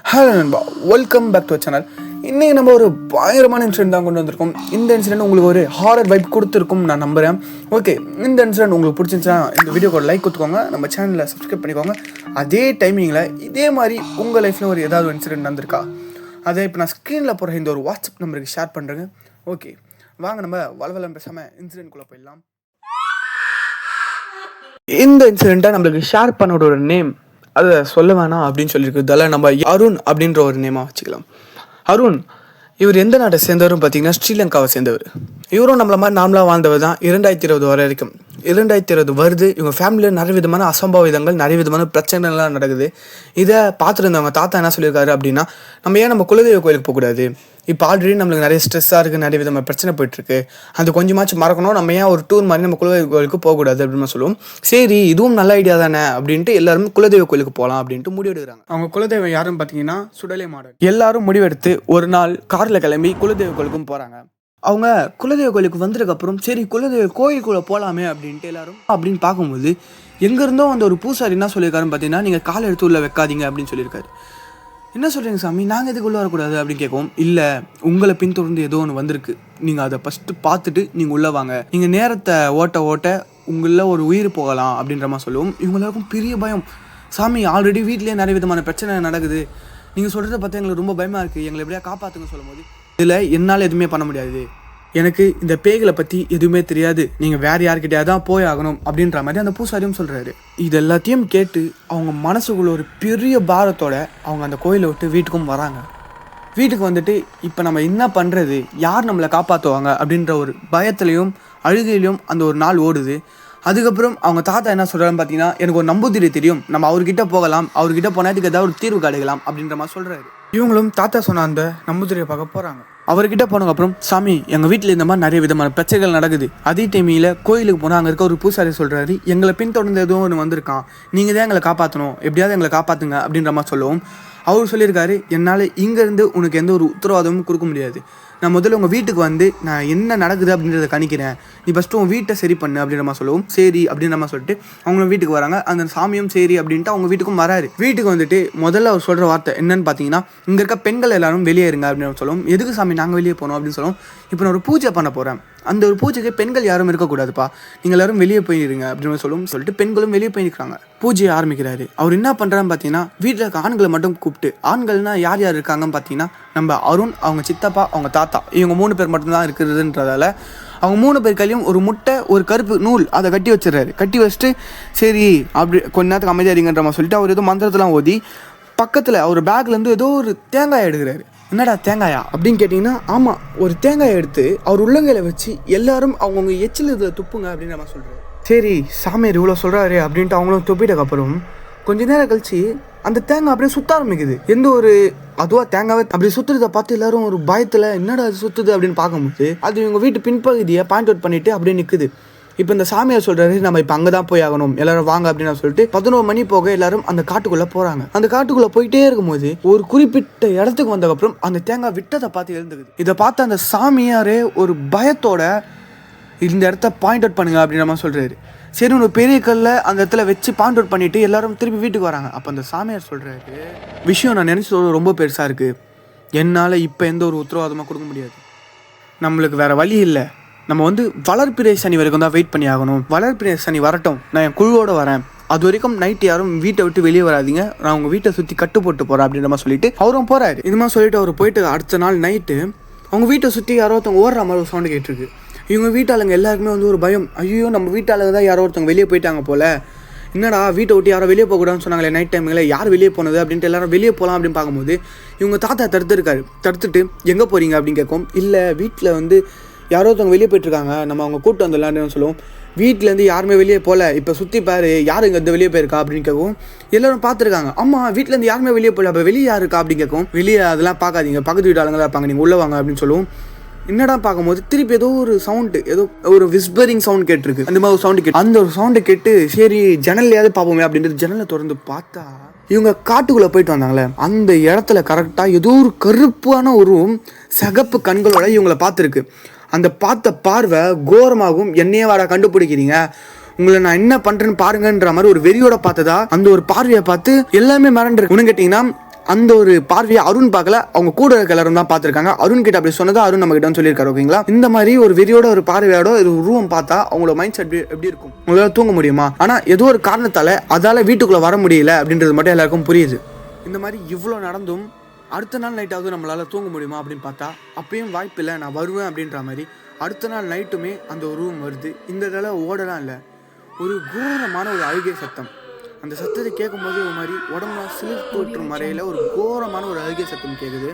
Hello நண்பா, welcome back to channel. இன்றைக்கி நம்ம ஒரு பயங்கரமான இன்சிடென்ட் தான் கொண்டு வந்திருக்கோம். இந்த இன்சிடென்ட் உங்களுக்கு ஒரு ஹாரர் வைப் கொடுத்துருக்கும் நான் நம்புகிறேன். ஓகே, இந்த இன்சிடென்ட் உங்களுக்கு பிடிச்சிருந்துச்சுன்னா இந்த வீடியோக்கு ஒரு லைக் கொடுத்துக்கோங்க, நம்ம சேனலில் சப்ஸ்கிரைப் பண்ணிக்கோங்க. அதே டைமிங்கில் இதே மாதிரி உங்கள் லைஃப்பில் ஒரு ஏதாவது ஒரு இன்சிடென்ட் நடந்திருக்கா, அதை இப்போ நான் ஸ்க்ரீனில் போகிற இந்த ஒரு வாட்ஸ்அப் நம்பருக்கு ஷேர் பண்ணுறேங்க. ஓகே, வாங்க நம்ம வளவலம் பேசாமல் இன்சிடென்ட்குள்ளே போயிடலாம். இந்த இன்சிடெண்ட்டை நம்மளுக்கு ஷேர் பண்ணோட ஒரு நேம் அதை சொல்ல வேணாம் அப்படின்னு சொல்லியிருக்கிறதால நம்ம அருண் அப்படின்ற ஒரு நேமாக வச்சுக்கலாம். அருண் இவர் எந்த நாட்டை சேர்ந்தவரும் பார்த்தீங்கன்னா ஸ்ரீலங்காவை சேர்ந்தவர். இவரும் நம்மள மாதிரி நார்மலாக வாழ்ந்தவர் தான் 2020 வரைக்கும். 2020 வருது, இவங்க ஃபேமிலியில் நிறைய விதமான அசம்பாவிதங்கள், நிறைய விதமான பிரச்சனைலாம் நடக்குது. இதை பார்த்துருந்தவங்க தாத்தா என்ன சொல்லியிருக்காரு அப்படின்னா, நம்ம ஏன் நம்ம குலதெய்வ கோயிலுக்கு போகக்கூடாது, இப்போ ஆல்ரெடி நம்மளுக்கு நிறைய ஸ்ட்ரெஸ்ஸாக இருக்குது, நிறைய விதமான பிரச்சனை போயிட்டுருக்கு, அந்த கொஞ்சமாச்சும் மறக்கணும், நம்ம ஏன் ஒரு டூர் மாதிரி நம்ம குலதெய்வ கோயிலுக்கு போகக்கூடாது அப்படின்னு சொல்லுவோம். சரி, இதுவும் நல்ல ஐடியா தானே அப்படின்ட்டு எல்லாரும் குலதெய்வ கோயிலுக்கு போகலாம் அப்படின்ட்டு முடிவெடுக்கிறாங்க. அவங்க குலதெய்வம் யாருன்னு பார்த்தீங்கன்னா சுடலை மாடன். எல்லாரும் முடிவெடுத்து ஒரு நாள் காரில் கிளம்பி குலதெய்வ கோயிலுக்கும் போகிறாங்க. அவங்க குலதெய்வ கோயிலுக்கு வந்ததுக்கப்புறம் சரி குலதெய்வ கோயிலுக்குள்ளே போகலாமே அப்படின்ட்டு எல்லாரும் அப்படின்னு பார்க்கும்போது எங்கேருந்தோ அந்த ஒரு பூசாரி என்ன சொல்லியிருக்காருன்னு பார்த்தீங்கன்னா, நீங்கள் காலை எடுத்து உள்ளே வைக்காதீங்க அப்படின்னு சொல்லியிருக்காரு. என்ன சொல்கிறீங்க சாமி, நாங்கள் எதுக்குள்ளே வரக்கூடாது அப்படின்னு கேட்கவும், இல்லை உங்களை பின்தொடர்ந்து ஏதோ ஒன்று வந்திருக்கு, நீங்கள் அதை ஃபஸ்ட்டு பார்த்துட்டு நீங்கள் உள்ளே வாங்க, நீங்கள் நேரத்தை ஓட்ட உங்களில் ஒரு உயிர் போகலாம் அப்படின்ற மாதிரி சொல்லுவோம். இவங்களுக்கும் பெரிய பயம். சாமி ஆல்ரெடி வீட்லேயே நிறைய விதமான பிரச்சனை நடக்குது, நீங்கள் சொல்கிறத பார்த்தா எங்களுக்கு ரொம்ப பயமாக இருக்குது, எங்களை எப்படியா காப்பாற்றுங்க சொல்லும் போது, இதில் என்னால் எதுவுமே பண்ண முடியாது, எனக்கு இந்த பேய்களை பற்றி எதுவுமே தெரியாது, நீங்கள் வேறு யார்கிட்டயா தான் போய் ஆகணும் அப்படின்ற மாதிரி அந்த பூசாரியும் சொல்கிறாரு. இது எல்லாத்தையும் கேட்டு அவங்க மனசுக்குள்ள ஒரு பெரிய பாரத்தோட அவங்க அந்த கோயிலை விட்டு வீட்டுக்கும் வராங்க. வீட்டுக்கு வந்துட்டு இப்போ நம்ம என்ன பண்ணுறது, யார் நம்மளை காப்பாற்றுவாங்க அப்படின்ற ஒரு பயத்துலையும் அழுகையிலையும் அந்த ஒரு நாள் ஓடுது. அதுக்கப்புறம் அவங்க தாத்தா என்ன சொல்கிறாருன்னு பார்த்தீங்கன்னா, எனக்கு ஒரு நம்பூதிரி தெரியும், நம்ம அவர்கிட்ட போகலாம், அவர்கிட்ட போனதுக்கு ஏதாவது ஒரு தீர்வு கிடைக்கலாம் அப்படின்ற மாதிரி சொல்கிறாரு. இவங்களும் தாத்தா சொன்ன அந்த நம்பூதிரியை பார்க்க போகிறாங்க. அவர்கிட்ட போனதுக்கப்புறம், சாமி எங்கள் வீட்டில் இந்த மாதிரி நிறைய விதமான பிரச்சனைகள் நடக்குது, அதே டைமில் கோயிலுக்கு போனால் அங்கே இருக்க ஒரு பூசாரி சொல்கிறாரு, எங்களை பின்தொடர்ந்து எதுவும் ஒன்று வந்திருக்கான், நீங்கள் தான் எங்களை காப்பாற்றணும், எப்படியாவது எங்களை காப்பாற்றுங்க அப்படின்ற மாதிரி சொல்லவும், அவர் சொல்லியிருக்காரு, என்னால் இங்கேருந்து உனக்கு எந்த ஒரு உத்தரவாதமும் கொடுக்க முடியாது, நான் முதல்ல உங்கள் வீட்டுக்கு வந்து நான் என்ன நடக்குது அப்படின்றத கணிக்கிறேன், நீ ஃபஸ்ட்டு உங்கள் வீட்டை சரி பண்ணு அப்படின்ற மாதிரி சொல்லவும், சரி அப்படின்ற மாதிரி சொல்லிட்டு அவங்க வீட்டுக்கு வராங்க. அந்த சாமியும் சரி அப்படின்ட்டு அவங்க வீட்டுக்கும் வராரு. வீட்டுக்கு வந்துட்டு முதல்ல அவர் சொல்கிற வார்த்தை என்னன்னு பார்த்தீங்கன்னா, இங்கே இருக்க பெண்கள் எல்லாரும் வெளியே இருங்க அப்படின்னு சொல்லவும், எதுக்கு சாமி நாங்கள் வெளியே போனோம் அப்படின்னு சொல்லவும், இப்போ நான் ஒரு பூஜை பண்ண போகிறேன், அந்த ஒரு பூஜைக்கு பெண்கள் யாரும் இருக்கக்கூடாதுப்பா, நீங்கள் எல்லாரும் வெளியே போயிருங்க அப்படின்னு சொல்லிட்டு பெண்களும் வெளியே போயிருக்காங்க. பூஜையை ஆரம்பிக்கிறாரு. அவர் என்ன பண்ணுறான்னு பார்த்தீங்கன்னா, வீட்டில் இருக்க ஆண்களை மட்டும் கூப்பிட்டு, ஆண்கள்னா யார் யார் இருக்காங்கன்னு பார்த்தீங்கன்னா, நம்ம அருண், அவங்க சித்தப்பா, அவங்க தாத்தா, இவங்க 3 பேர் மட்டும்தான் இருக்கிறதுன்றதால அவங்க 3 பேர் கையிலையும் ஒரு முட்டை, ஒரு கருப்பு நூல் அதை கட்டி வச்சிடறாரு. கட்டி வச்சுட்டு சரி அப்படி கொஞ்ச நேரத்துக்கு அமைதியாக இருங்கன்ற மாதிரி சொல்லிட்டு அவர் ஏதோ மந்திரத்தெல்லாம் ஓதி பக்கத்தில் அவர் பேக்லேருந்து ஏதோ ஒரு தேங்காய் எடுக்கிறாரு. என்னடா தேங்காயா அப்படின்னு கேட்டிங்கன்னா, ஆமாம், ஒரு தேங்காயை எடுத்து அவர் உள்ளங்கையில் வச்சு எல்லாரும் அவங்கவுங்க எச்சில் இதில் துப்புங்க அப்படின்னு நம்ம சொல்கிறாரு. சரி சாமியார் இவ்வளோ சொல்கிறாரு அப்படின்ட்டு அவங்களும் துப்பிட்டக்கப்புறம் கொஞ்ச நேரம் கழிச்சு அந்த தேங்காய் அப்படியே சுற்ற ஆரம்பிக்குது. எந்த ஒரு அதுவாக தேங்காவே அப்படி சுற்றுறதை பார்த்து எல்லாரும் ஒரு பயத்தில் என்னடா அது சுற்றுது அப்படின்னு பார்க்கும்போது அது இவங்க வீட்டு பின்பகுதியை பாயிண்ட் அவுட் பண்ணிவிட்டு அப்படியே நிற்குது. இப்போ இந்த சாமியார் சொல்கிறாரு, நம்ம இப்போ அங்கே தான் போய் ஆகணும், எல்லாரும் வாங்க அப்படின்னு சொல்லிட்டு 11 மணி போக எல்லாரும் அந்த காட்டுக்குள்ளே போகிறாங்க. அந்த காட்டுக்குள்ளே போயிட்டே இருக்கும்போது ஒரு குறிப்பிட்ட இடத்துக்கு வந்ததுக்கப்புறம் அந்த தேங்காய் விட்டதை பார்த்து எழுந்துக்குது. இதை பார்த்து அந்த சாமியாரே ஒரு பயத்தோட இந்த இடத்த பாயிண்ட் அவுட் பண்ணுங்க அப்படின்ற மாதிரி சொல்கிறாரு. சரி ஒரு பெரிய கல்லை அந்த இடத்துல வச்சு பாயிண்ட் அவுட் பண்ணிவிட்டு எல்லாரும் திருப்பி வீட்டுக்கு வராங்க. அப்போ அந்த சாமியார் சொல்கிறாரு, விஷயம் நான் நினச்சது ரொம்ப பெருசாக இருக்குது, என்னால் இப்போ எந்த ஒரு உத்தரவாதமாக கொடுக்க முடியாது, நம்மளுக்கு வேறு வழி இல்லை, நம்ம வந்து வளர்பிறை சனி வரைக்கும் தான் வெயிட் பண்ணி ஆகணும், வளர்பிறை சனி வரட்டும், நான் என் குழுவோடு வரேன், அது வரைக்கும் நைட்டு யாரும் வீட்டை விட்டு வெளியே வராதிங்க, நான் உங்கள் வீட்டை சுற்றி கட்டு போட்டு போகிறேன் அப்படின்ற மாதிரி சொல்லிட்டு அவரும் போகிறாரு. இது மாதிரி சொல்லிட்டு அவர் போயிட்டு அடுத்த நாள் நைட்டு அவங்க வீட்டை சுற்றி யாரோ ஒருத்தவங்க ஓடுற மாதிரி ஒரு சவுண்டு கேட்டிருக்கு. இவங்க வீட்டாளுங்க எல்லாருக்குமே வந்து ஒரு பயம், ஐயோ நம்ம வீட்டாளுங்க தான் யாரோ ஒருத்தவங்க வெளியே போயிட்டாங்க போல், என்னடா வீட்டை விட்டு யாரோ வெளியே போகக்கூடாதுன்னு சொன்னாங்களே நைட் டைமில், யார் வெளியே போனது அப்படின்ட்டு எல்லாரும் வெளியே போகலாம் அப்படின்னு பார்க்கும்போது இவங்க தாத்தா தடுத்துட்டு எங்கே போகிறீங்க அப்படின்னு கேட்கும். இல்லை வீட்டில் வந்து யாரோ ஒருத்தவங்க வெளியே போயிட்டுருக்காங்க, நம்ம அவங்க கூப்பிட்டு வந்துடலான்னு சொல்லுவோம். வீட்டிலேருந்து யாருமே வெளியே போகல, இப்போ சுற்றி பாரு யார் இங்கே வெளியே போயிருக்கா அப்படின்னு கேட்கும். எல்லோரும் பார்த்துருக்காங்க, ஆமாம் வீட்டிலேருந்து யாருமே வெளியே போகல, அப்போ வெளியே யார் இருக்கா அப்படின்னு கேட்கும். வெளியே அதெல்லாம் பார்க்காதீங்க, பக்கத்து வீட்டு ஆளுங்களாம் இருப்பாங்க, நீங்கள் உள்ளே வாங்க அப்படின்னு சொல்லுவோம். என்னடா பார்க்கும்போது திருப்பி ஏதோ ஒரு சவுண்டு, ஏதோ ஒரு விஸ்பரிங் சவுண்ட் கேட்டிருக்கு. அந்த மாதிரி ஒரு சவுண்டு கேட்டு அந்த ஒரு சவுண்டு கேட்டு சரி ஜன்னல்லையாவது பார்ப்போமே அப்படின்றது ஜன்னலை திறந்து பார்த்தா இவங்க காட்டுக்குள்ளே போயிட்டு வந்தாங்களே அந்த இடத்துல கரெக்டாக ஏதோ ஒரு கருப்பான ஒரு சகப்பு கண்களோட இவங்களை பார்த்துருக்கு. அந்த பார்த்த பார்வை கோரமாகவும், என்னையே வாடா கண்டுபிடிக்கிறீங்க, உங்களை நான் என்ன பண்ணுறேன்னு பாருங்கன்ற மாதிரி ஒரு வெறியோட பார்த்ததா அந்த ஒரு பார்வையை பார்த்து எல்லாமே மறந்துருக்கு. ஒன்று கேட்டிங்கன்னா அந்த ஒரு பார்வையை அருண் பார்க்கல, அவங்க கூட இருக்க எல்லாரும் தான் பார்த்துருக்காங்க. அருண் கிட்ட அப்படி சொன்னது அருண் நம்ம கிட்ட சொல்லியிருக்காரு. ஓகேங்களா, இந்த மாதிரி ஒரு வெறியோட ஒரு பார்வையோட ஒரு உருவம் பார்த்தா அவங்களோட மைண்ட் செட் எப்படி இருக்கும்? உங்களால தூங்க முடியுமா? ஆனா ஏதோ ஒரு காரணத்தால அதால வீட்டுக்குள்ள வர முடியல அப்படின்றது மட்டும் எல்லாருக்கும் புரியுது. இந்த மாதிரி இவ்வளோ நடந்தும் அடுத்த நாள் நைட்டாவது நம்மளால தூங்க முடியுமா அப்படின்னு பார்த்தா அப்பயும் வாய்ப்பு இல்லை, நான் வருவேன் அப்படின்ற மாதிரி அடுத்த நாள் நைட்டுமே அந்த உருவம் வருது. இந்த தடவை ஓடலாம் இல்லை, ஒரு கோரமான ஒரு அழுகை சத்தம். அந்த சத்தத்தை கேட்கும்போது ஒரு மாதிரி உடம்புல சிலிர்த்து விட்டுற முறையில் ஒரு கோரமான ஒரு அழுகை சத்தம் கேட்குது.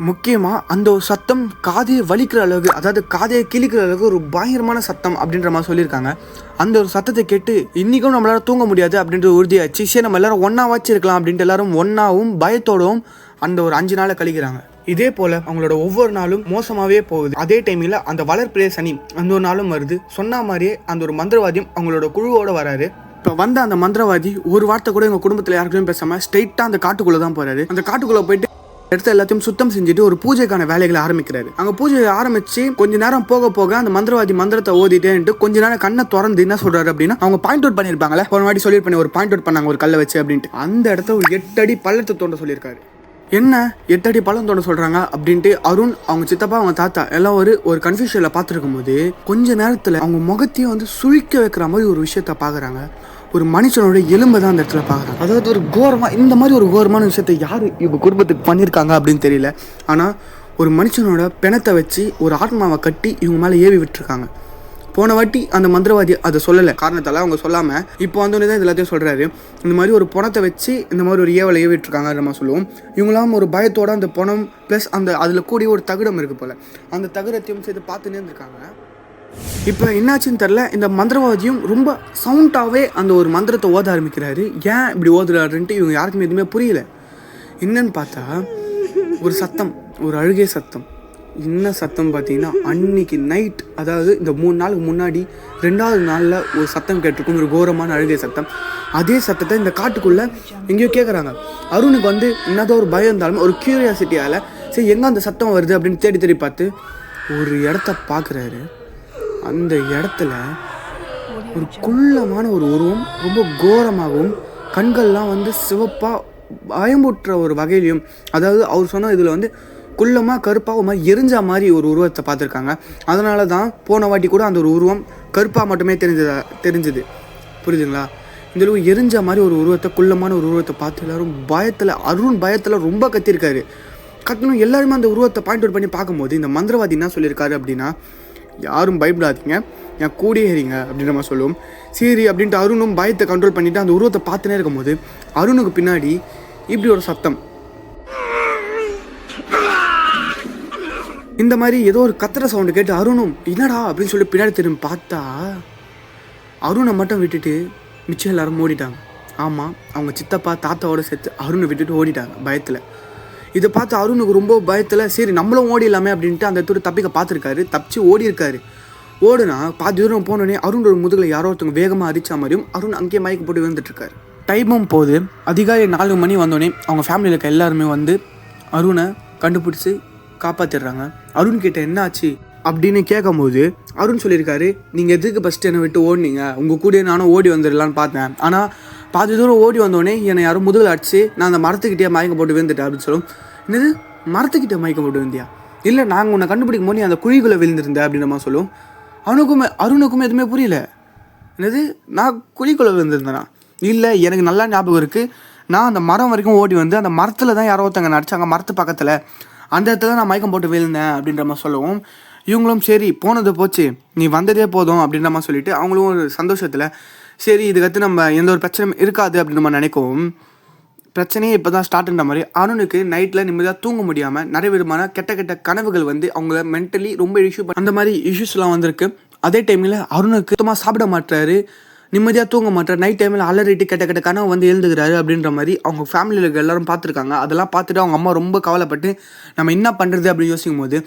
முக்கியமாக அந்த ஒரு சத்தம் காதையை வலிக்கிற அளவுக்கு, அதாவது காதையை கிழிக்கிற அளவுக்கு ஒரு பயங்கரமான சத்தம் அப்படின்ற மாதிரி சொல்லியிருக்காங்க. அந்த ஒரு சத்தத்தை கேட்டு இன்றைக்கும் நம்மளால தூங்க முடியாது அப்படின்றது உறுதியாச்சு. சரி, நம்ம எல்லாரும் ஒன்றா வச்சிருக்கலாம் அப்படின்ட்டு எல்லாரும் ஒன்றாவும் பயத்தோடவும் அந்த ஒரு 5 நாளை கழிக்கிறாங்க. இதே போல் அவங்களோட ஒவ்வொரு நாளும் மோசமாகவே போகுது. அதே டைமில் அந்த வளர்ப்பிலே சனி அந்த ஒரு நாளும் வருது. சொன்ன மாதிரியே அந்த ஒரு மந்திரவாதியும் அவங்களோட குழுவோடு வராரு. இப்போ வந்த அந்த மந்திரவாதி ஒரு வார்த்தை கூட எங்கள் குடும்பத்தில் யாருக்குமே பேசாமல் ஸ்ட்ரைட்டாக அந்த காட்டுக்குள்ளே தான் போகிறாரு. அந்த காட்டுக்குள்ளே போயிட்டு இடத்த எல்லாத்தையும் சுத்தம் செஞ்சுட்டு ஒரு பூஜைக்கான வேலைகளை ஆரம்பிக்கிறாரு. அங்கே பூஜையை ஆரம்பிச்சு கொஞ்ச நேரம் போக போக அந்த மந்திரவாதி மந்திரத்தை ஓதிட்டேன்ட்டு கொஞ்ச நேரம் கண்ணை திறந்து என்ன சொல்றாரு அப்படின்னா, அவங்க பாயிண்ட் அவுட் பண்ணியிருப்பாங்களே, ஒரு வாட்டி சொல்லியிருப்பேன், ஒரு பாயிண்ட் அவுட் பண்ணாங்க ஒரு கல்லை வச்சு அப்படின்ட்டு. அந்த இடத்த ஒரு 8 அடி பள்ளத்தை தோண்ட சொல்லியிருக்காரு. என்ன 8 அடி பள்ளம் தோண்ட சொல்றாங்க அப்படின்ட்டு அருண், அவங்க சித்தப்பா, அவங்க தாத்தா எல்லாம் ஒரு கன்ஃபியூஷன்ல பார்த்துருக்கும் போது கொஞ்ச நேரத்தில் அவங்க முகத்தையும் வந்து சுழிக்க வைக்கிற மாதிரி ஒரு விஷயத்த பார்க்குறாங்க. ஒரு மனுஷனோட எலும்பை தான் அந்த இடத்துல பார்க்குறாங்க. அதாவது ஒரு கோரமாக, இந்த மாதிரி ஒரு கோரமான விஷயத்தை யார் இவங்க குடும்பத்துக்கு பண்ணியிருக்காங்க அப்படின்னு தெரியல. ஆனால் ஒரு மனுஷனோட பிணத்தை வச்சு ஒரு ஆத்மாவை கட்டி இவங்க மேலே ஏவி விட்டுருக்காங்க. போன வாட்டி அந்த மந்திரவாதி அதை சொல்லலை காரணத்தால் அவங்க சொல்லாமல் இப்போ வந்தோடனே தான் இது எல்லாத்தையும் சொல்கிறாரு. இந்த மாதிரி ஒரு பணத்தை வச்சு இந்த மாதிரி ஒரு ஏவலை ஏவிட்டுருக்காங்க நம்ம சொல்லுவோம். இவங்களாம் ஒரு பயத்தோட அந்த பணம் ப்ளஸ் அந்த அதில் கூடிய ஒரு தகுடம் இருக்குது போல், அந்த தகுடத்தையும் சேர்த்து பார்த்துன்னே இருந்திருக்காங்க. இப்போ என்னாச்சுன்னு தெரில, இந்த மந்திரவாதியும் ரொம்ப சவுண்டாகவே அந்த ஒரு மந்திரத்தை ஓத ஆரம்பிக்கிறாரு. ஏன் இப்படி ஓதுறாருன்ட்டு இவங்க யாருக்குமே எதுவுமே புரியல. என்னன்னு பார்த்தா ஒரு சத்தம், ஒரு அழுகை சத்தம். என்ன சத்தம் பார்த்தீங்கன்னா, அன்னைக்கு நைட், அதாவது இந்த 3 நாளுக்கு முன்னாடி 2வது நாளில் ஒரு சத்தம் கேட்டிருக்கும், ஒரு கோரமான அழுகை சத்தம். அதே சத்தத்தை இந்த காட்டுக்குள்ளே எங்கேயோ கேட்குறாங்க. அருணுக்கு வந்து என்னதான் ஒரு பயம் இருந்தாலும் ஒரு க்யூரியாசிட்டியால் சரி எங்கே அந்த சத்தம் வருது அப்படின்னு தேடி தேடி பார்த்து ஒரு இடத்த பார்க்குறாரு. அந்த இடத்துல ஒரு குள்ளமான ஒரு உருவம், ரொம்ப கோரமாகவும் கண்கள்லாம் வந்து சிவப்பாக பயமுற்ற ஒரு வகையிலையும், அதாவது அவர் சொன்ன இதில் வந்து குள்ளமாக கருப்பாக ஒரு மாதிரி எரிஞ்ச மாதிரி ஒரு உருவத்தை பார்த்துருக்காங்க. அதனால தான் போன வாட்டி கூட அந்த ஒரு உருவம் கருப்பாக மட்டுமே தெரிஞ்சுது. புரியுதுங்களா? இந்தளவு எரிஞ்ச மாதிரி ஒரு உருவத்தை, குள்ளமான ஒரு உருவத்தை பார்த்து எல்லோரும் பயத்தில், அருண் பயத்தில் ரொம்ப கத்திருக்காரு. கத்தணும் எல்லாருமே அந்த உருவத்தை பாயிண்ட் அவுட் பண்ணி பார்க்கும்போது இந்த மந்திரவாதி என்ன சொல்லியிருக்காரு அப்படின்னா, யாரும் பயப்படாதீங்க, என் கூடியே ஏறிங்க அப்படின்ற மாதிரி சொல்லுவோம். சரி அப்படின்ட்டு அருணும் பயத்தை கண்ட்ரோல் பண்ணிவிட்டு அந்த உருவத்தை பார்த்துனே இருக்கும்போது அருணுக்கு பின்னாடி இப்படி ஒரு சத்தம், இந்த மாதிரி ஏதோ ஒரு கத்துற சவுண்டு கேட்டு அருணும் என்னடா அப்படின்னு சொல்லி பின்னாடி திரும்பி பார்த்தா அருணை மட்டும் விட்டுட்டு மிச்சம் எல்லாரும் ஓடிட்டாங்க. ஆமாம், அவங்க சித்தப்பா தாத்தாவோட சேர்த்து அருணை விட்டுட்டு ஓடிட்டாங்க பயத்தில். இதை பார்த்து அருணுக்கு ரொம்ப பயத்தில் சரி நம்மளும் ஓடிடலாமே அப்படின்ட்டு அந்த இடத்துல தப்பிக்க பார்த்துருக்காரு. தப்பிச்சு ஓடி இருக்காரு. ஓடுனா பாதி தூரம் போனோடனே அருணோட முதுகில் யாரோ ஒருத்தவங்க வேகமாக அடித்த மாதிரியும் அருண் அங்கேயே மயக்க போட்டு விழுந்துட்டுருக்காரு. டைமும் போது அதிகாலை 4 மணி வந்தோடனே அவங்க ஃபேமிலியில் இருக்க எல்லாருமே வந்து அருணை கண்டுபிடிச்சி காப்பாற்றிடுறாங்க. அருண் கிட்ட என்ன ஆச்சு அப்படின்னு கேட்கும்போது அருண் சொல்லியிருக்காரு, நீங்கள் எதுக்கு ஃபஸ்ட்டு என்னை விட்டு ஓடினீங்க, உங்கள் கூட நானும் ஓடி வந்துடலான்னு பார்த்தேன், ஆனால் பாதி தூரம் ஓடி வந்தோடனே என்னை யாரும் முதுகில் அடிச்சு நான் அந்த மரத்துக்கிட்டே மயக்கம் போட்டு விழுந்துட்டேன் அப்படின்னு சொல்லும். என்னது மரத்துக்கிட்டே மயக்கம் போட்டு விழுந்தியா? இல்லை, நாங்கள் உன்னை கண்டுபிடிக்கும் போது நீ அந்த குழிக்குள்ளே விழுந்திருந்தேன் அப்படின்ற மாதிரி சொல்லும். அருணுக்கும் எதுவுமே புரியல. என்னது நான் குழிக்குள்ளே விழுந்திருந்தேனா? இல்லை, எனக்கு நல்லா ஞாபகம் இருக்குது, நான் அந்த மரம் வரைக்கும் ஓடி வந்து அந்த மரத்தில் தான் யாரோ ஒருத்தங்க நடிச்சாங்க, மரத்து பக்கத்தில், அந்த இடத்துல நான் மயக்கம் போட்டு விழுந்தேன் அப்படின்ற மாதிரி சொல்லவும் இவங்களும் சரி போனது போச்சு, நீ வந்ததே போதும் அப்படின்ற மாதிரி சொல்லிட்டு அவங்களும் ஒரு சந்தோஷத்தில் சரி இதுக்கடுத்து நம்ம எந்த ஒரு பிரச்சனையும் இருக்காது அப்படின்ற மாதிரி நினைக்கவும் பிரச்சனையே இப்போ தான் ஸ்டார்ட்ன்ற மாதிரி அருணுக்கு நைட்டில் நிம்மதியாக தூங்க முடியாமல் நிறைய விதமான கெட்ட கனவுகள் வந்து அவங்கள மென்டலி ரொம்ப இஷ்யூ அந்த மாதிரி இஷ்யூஸ்லாம் வந்திருக்கு. அதே டைமில் அருணுக்கு சுத்தமாக சாப்பிட மாட்டாரு, நிம்மதியாக தூங்க மாட்டார், நைட் டைமில் அலறிட்டு கெட்ட கனவு வந்து எழுந்துக்கிறாரு அப்படின்ற மாதிரி அவங்க ஃபேமிலியில் இருக்க எல்லாரும் பார்த்துருக்காங்க. அதெல்லாம் பார்த்துட்டு அவங்க அம்மா ரொம்ப கவலைப்பட்டு நம்ம என்ன பண்ணுறது அப்படின்னு யோசிக்கும் போது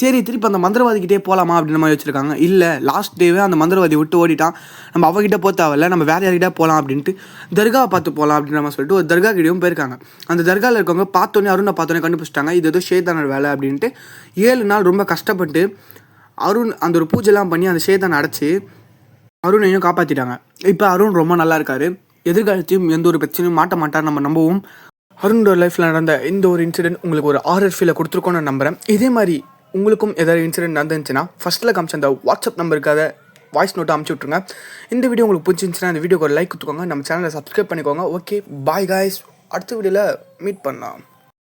சரி திருப்பி அந்த மந்திரவாதிக்கிட்டே போகலாமா அப்படின்ற மாதிரி வச்சுருக்காங்க. இல்லை, லாஸ்ட் டேவே அந்த மந்திரவாதி விட்டு ஓடிட்டான், நம்ம அவகிட்ட போத்தாவில்ல, நம்ம வேறு யார்கிட்ட போகலாம் அப்படின்ட்டு தர்காவை பார்த்து போகலாம் அப்படின்ற மாதிரி சொல்லிட்டு ஒரு தர்கா கிட்டேயும் போயிருக்காங்க. அந்த தர்காவில் இருக்கவங்க பார்த்தோன்னே அருணை பார்த்தோன்னே கண்டுபிடிச்சிட்டாங்க இது ஏதோ ஷேத்தான வேலை அப்படின்ட்டு. 7 நாள் ரொம்ப கஷ்டப்பட்டு அருண் அந்த ஒரு பூஜைலாம் பண்ணி அந்த ஷேத்தானை அடைச்சி அருணையும் காப்பாற்றிட்டாங்க. இப்போ அருண் ரொம்ப நல்லா இருக்காரு, எதிர்காலத்தையும் எந்த ஒரு பிரச்சனையும் மாட்ட மாட்டார் நம்ம நம்பவும். அருணோட லைஃப்பில் நடந்த இந்த ஒரு இன்சிடென்ட் உங்களுக்கு ஒரு ஆர்ஆர் ஃபீலை கொடுத்துருக்கோன்னு நான் நம்புகிறேன். இதே மாதிரி உங்களுக்கும் ஏதாவது இன்சிடென்ட் நடந்துச்சுன்னா ஃபஸ்ட்டில் காமிச்ச அந்த வாட்ஸ்அப் நம்பருக்காக வாய்ஸ் நோட்டை அமுச்சு விட்ருங்க. இந்த வீடியோ உங்களுக்கு பிடிச்சிருந்துச்சுன்னா இந்த வீடியோக்கு ஒரு லைக் கொடுத்துக்கோங்க, நம்ம சேனலை சப்ஸ்கிரைப் பண்ணிக்கோங்க. ஓகே, பாய் காய்ஸ், அடுத்த வீடியோவில் மீட் பண்ணலாம்.